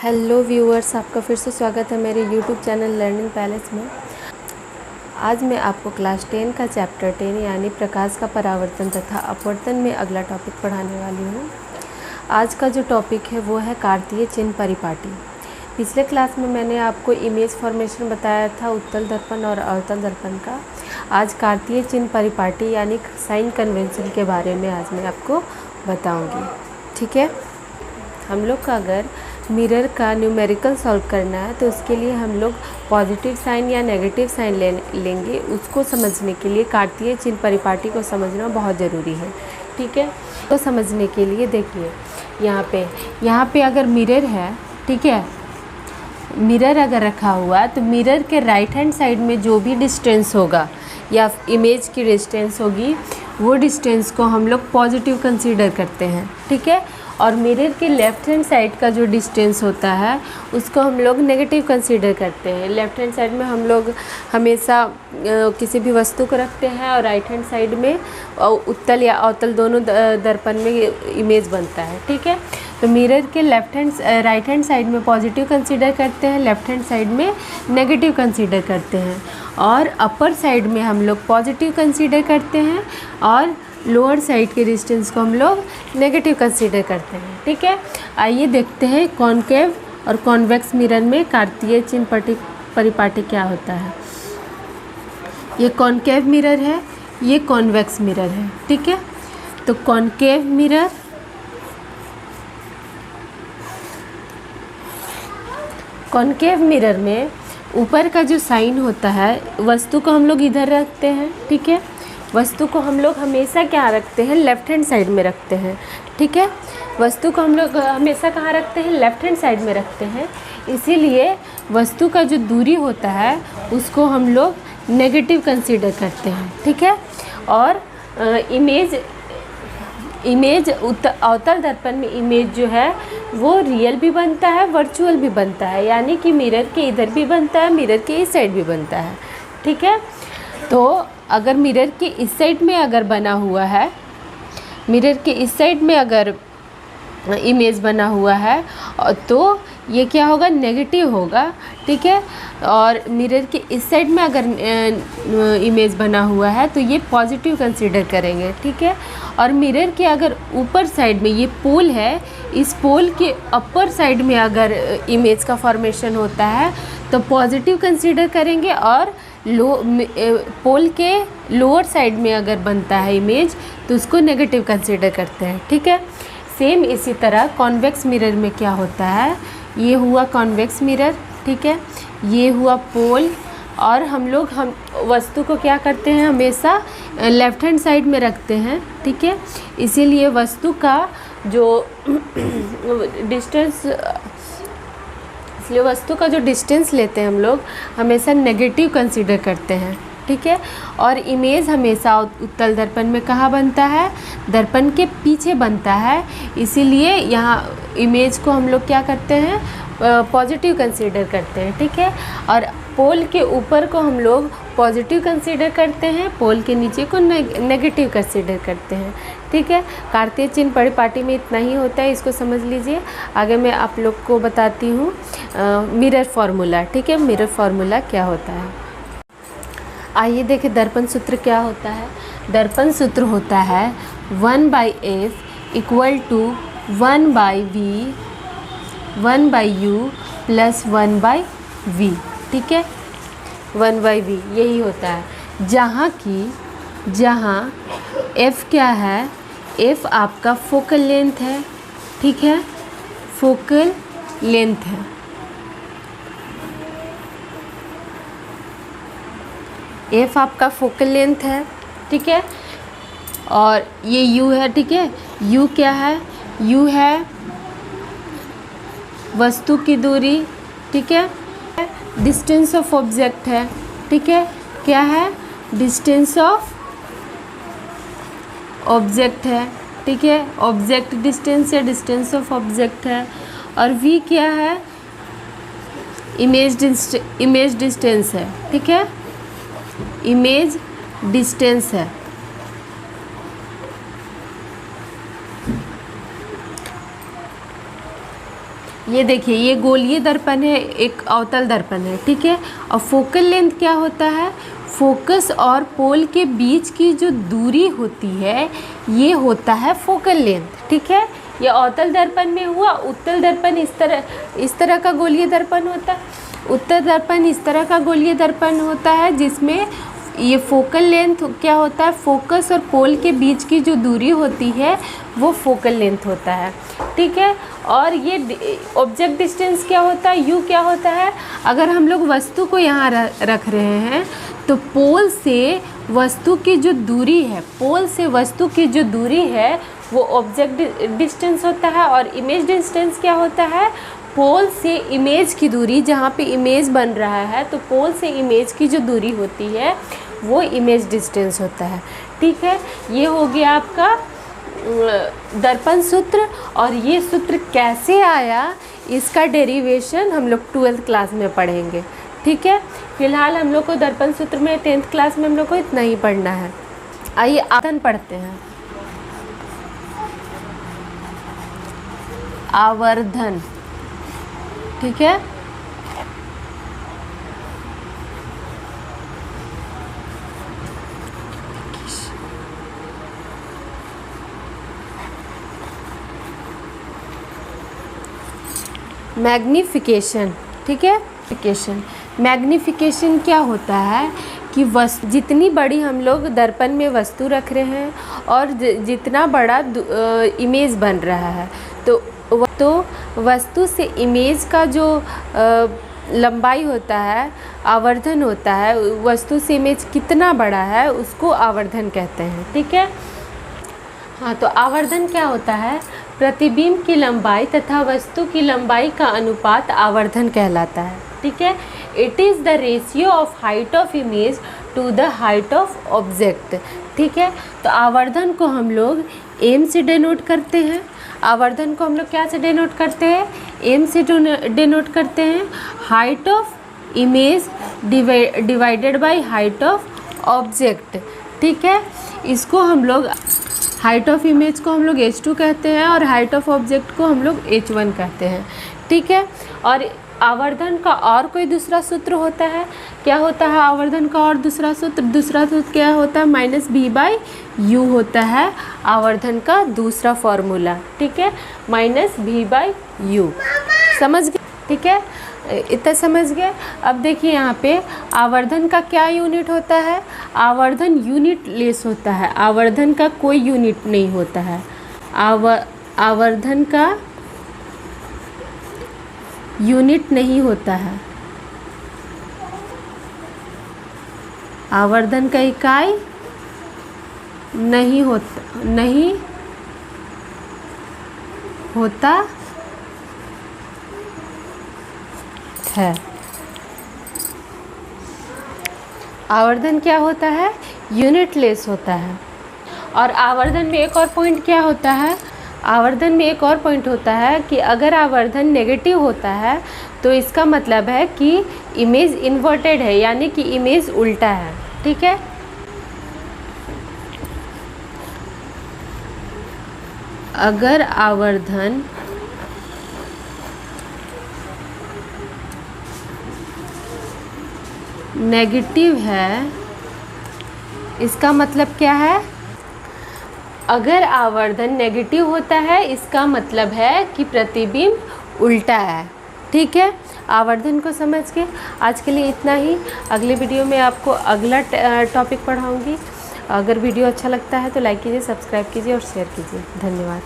Hello viewers, आपका फिर से स्वागत है मेरे यूट्यूब चैनल लर्निंग पैलेस में। आज मैं आपको क्लास 10 का चैप्टर 10 यानी प्रकाश का परावर्तन तथा अपवर्तन में अगला टॉपिक पढ़ाने वाली हूँ। आज का जो टॉपिक है वो है कार्तीय चिन्ह परिपाटी। पिछले क्लास में मैंने आपको इमेज फॉर्मेशन बताया था उत्तल दर्पण और अवतल दर्पण का। आज कार्तीय चिन्ह परिपाटी यानी साइन कन्वेंशन के बारे में आज मैं आपको बताऊँगी। ठीक है, हम लोग का अगर मिरर का न्यूमेरिकल सॉल्व करना है तो उसके लिए हम लोग पॉजिटिव साइन या नेगेटिव साइन लेंगे। उसको समझने के लिए कार्तीय चिन्ह परिपाटी को समझना बहुत ज़रूरी है। ठीक है, तो समझने के लिए देखिए यहाँ पे अगर मिरर है, ठीक है, मिरर अगर रखा हुआ है तो मिरर के राइट हैंड साइड में जो भी डिस्टेंस होगा या इमेज की डिस्टेंस होगी वो डिस्टेंस को हम लोग पॉजिटिव कंसीडर करते हैं। ठीक है, और मिरर के लेफ़्ट हैंड साइड का जो डिस्टेंस होता है उसको हम लोग नेगेटिव कंसीडर करते हैं। लेफ़्ट हैंड साइड में हम लोग हमेशा किसी भी वस्तु को रखते हैं और राइट हैंड साइड में उत्तल या अवतल दोनों दर्पण में इमेज बनता है। ठीक है, तो मिरर के राइट हैंड साइड में पॉजिटिव कंसीडर करते हैं, लेफ़्ट हैंड साइड में नेगेटिव कंसीडर करते हैं, और अपर साइड में हम लोग पॉजिटिव कंसीडर करते हैं और लोअर साइड के डिस्टेंस को हम लोग नेगेटिव कंसीडर करते हैं। ठीक है, आइए देखते हैं कॉनकेव और कॉन्वेक्स मिरर में कार्तीय चिन्ह परिपाटी क्या होता है। ये कॉनकेव मिरर है, ये कॉन्वेक्स मिरर है। ठीक है, तो कॉनकेव मिरर में ऊपर का जो साइन होता है वस्तु को हम लोग इधर रखते हैं। ठीक है, वस्तु को हम लोग हमेशा क्या रखते हैं, लेफ़्ट हैंड साइड में रखते हैं। ठीक है, वस्तु को हम लोग हमेशा कहाँ रखते हैं, लेफ़्ट हैंड साइड में रखते हैं। इसीलिए वस्तु का जो दूरी होता है उसको हम लोग नेगेटिव कंसीडर करते हैं। ठीक है, और इमेज अवतल दर्पण में इमेज जो है वो रियल भी बनता है, वर्चुअल भी बनता है, यानी कि मिरर के इधर भी बनता है, मिरर के इस साइड भी बनता है। ठीक है, तो अगर मिरर के इस साइड में अगर बना हुआ है, मिरर के इस साइड में अगर इमेज बना हुआ है तो ये क्या होगा, नेगेटिव होगा। ठीक है, और मिरर के इस साइड में अगर इमेज बना हुआ है तो ये पॉजिटिव कंसीडर करेंगे। ठीक है, और मिरर के अगर ऊपर साइड में ये पोल है, इस पोल के अपर साइड में अगर इमेज का फॉर्मेशन होता है तो पॉजिटिव कंसीडर करेंगे, और पोल के लोअर साइड में अगर बनता है इमेज तो उसको नेगेटिव कंसीडर करते हैं। ठीक है, सेम इसी तरह कॉन्वेक्स मिरर में क्या होता है, ये हुआ कॉन्वेक्स मिरर। ठीक है, ये हुआ पोल, और हम वस्तु को क्या करते हैं, हमेशा लेफ़्ट हैंड साइड में रखते हैं। ठीक है, इसीलिए वस्तु का जो डिस्टेंस लेते हैं हम लोग हमेशा नेगेटिव कंसीडर करते हैं। ठीक है, और इमेज हमेशा उत्तल दर्पण में कहाँ बनता है, दर्पण के पीछे बनता है। इसीलिए यहाँ इमेज को हम लोग क्या करते हैं, पॉजिटिव कंसीडर करते हैं। ठीक है, और पोल के ऊपर को हम लोग पॉजिटिव कंसीडर करते हैं, पोल के नीचे को नेगेटिव कंसीडर करते हैं। ठीक है, कार्तीय चिन्ह परिपाटी में इतना ही होता है, इसको समझ लीजिए। आगे मैं आप लोग को बताती हूँ मिरर फार्मूला। ठीक है, मिरर फार्मूला क्या होता है, आइए देखें। दर्पण सूत्र क्या होता है, दर्पण सूत्र होता है 1/f = 1/v 1/u + 1/v। ठीक है, 1/v यही होता है, जहाँ f क्या है, f आपका फोकल लेंथ है। ठीक है, फोकल लेंथ है, f आपका फोकल लेंथ है। ठीक है, और ये u है। ठीक है, u क्या है, u है वस्तु की दूरी। ठीक है, डिस्टेंस ऑफ ऑब्जेक्ट है। ठीक है, क्या है, डिस्टेंस ऑफ ऑब्जेक्ट है। ठीक है, ऑब्जेक्ट डिस्टेंस या डिस्टेंस ऑफ ऑब्जेक्ट है, और v क्या है, इमेज डिस्टेंस है। ठीक है, इमेज डिस्टेंस है। ये देखिए, ये गोलीय दर्पण है, एक अवतल दर्पण है, ठीक है। और फोकल लेंथ क्या होता है? फोकस और पोल के बीच की जो दूरी होती है ये होता है फोकल लेंथ, ठीक है। ये अवतल दर्पण में हुआ। उत्तल दर्पण इस तरह का गोलीय दर्पण होता है। उत्तल दर्पण इस तरह का गोलीय दर्पण होता है जिसमें ये फोकल लेंथ क्या होता है? फोकस और पोल के बीच की जो दूरी होती है वो फोकल लेंथ होता है, ठीक है। और ये ऑब्जेक्ट डिस्टेंस क्या होता है? यू क्या होता है? अगर हम लोग वस्तु को यहाँ रख रहे हैं तो पोल से वस्तु की जो दूरी है, पोल से वस्तु की जो दूरी है वो ऑब्जेक्ट डिस्टेंस होता है। और इमेज डिस्टेंस क्या होता है? पोल से इमेज की दूरी, जहाँ पे इमेज बन रहा है तो पोल से इमेज की जो दूरी होती है वो इमेज डिस्टेंस होता है, ठीक है। ये हो गया आपका दर्पण सूत्र। और ये सूत्र कैसे आया इसका डेरिवेशन हम लोग 12th क्लास में पढ़ेंगे, ठीक है। फिलहाल हम लोग को दर्पण सूत्र में 10th क्लास में हम लोग को इतना ही पढ़ना है। आइए आवर्धन पढ़ते हैं। आवर्धन, ठीक है। मैग्निफिकेशन, ठीक है। मैग्निफिकेशन क्या होता है कि जितनी बड़ी हम लोग दर्पण में वस्तु रख रहे हैं और जितना बड़ा इमेज बन रहा है तो वस्तु से इमेज का जो लंबाई होता है, आवर्धन होता है, वस्तु से इमेज कितना बड़ा है उसको आवर्धन कहते हैं, ठीक है। हाँ, तो आवर्धन क्या होता है? प्रतिबिंब की लंबाई तथा वस्तु की लंबाई का अनुपात आवर्धन कहलाता है, ठीक है। It is the ratio of height of image to the height of object, ठीक है। तो आवर्धन को हम लोग एम से डिनोट करते हैं। आवर्धन को हम लोग क्या से डिनोट करते हैं? एम से डिनोट करते हैं। Height of image divided by height of object, ठीक है। इसको हम लोग हाइट ऑफ इमेज को हम लोग h2 कहते हैं और हाइट ऑफ ऑब्जेक्ट को हम लोग h1 कहते हैं, ठीक है। और आवर्धन का और कोई दूसरा सूत्र होता है? क्या होता है आवर्धन का और दूसरा सूत्र? दूसरा सूत्र क्या होता है? -v/u होता है आवर्धन का दूसरा फॉर्मूला, ठीक है। -v/u, समझ गए, ठीक है। इतना समझ गए। अब देखिए यहाँ पे आवर्धन का क्या यूनिट होता है? आवर्धन यूनिट लेस होता है। आवर्धन का कोई यूनिट नहीं होता है। आवर्धन का यूनिट नहीं होता है। आवर्धन का इकाई नहीं होता है। आवर्धन क्या होता है? यूनिटलेस होता है। और आवर्धन में एक और पॉइंट क्या होता है? आवर्धन में एक और पॉइंट होता है कि अगर आवर्धन नेगेटिव होता है तो इसका मतलब है कि इमेज इन्वर्टेड है, यानी कि इमेज उल्टा है, ठीक है। अगर आवर्धन नेगेटिव है, इसका मतलब क्या है? अगर आवर्धन नेगेटिव होता है इसका मतलब है कि प्रतिबिंब उल्टा है, ठीक है। आवर्धन को समझ के आज के लिए इतना ही। अगले वीडियो में आपको अगला टॉपिक पढ़ाऊंगी। अगर वीडियो अच्छा लगता है तो लाइक कीजिए, सब्सक्राइब कीजिए और शेयर कीजिए। धन्यवाद।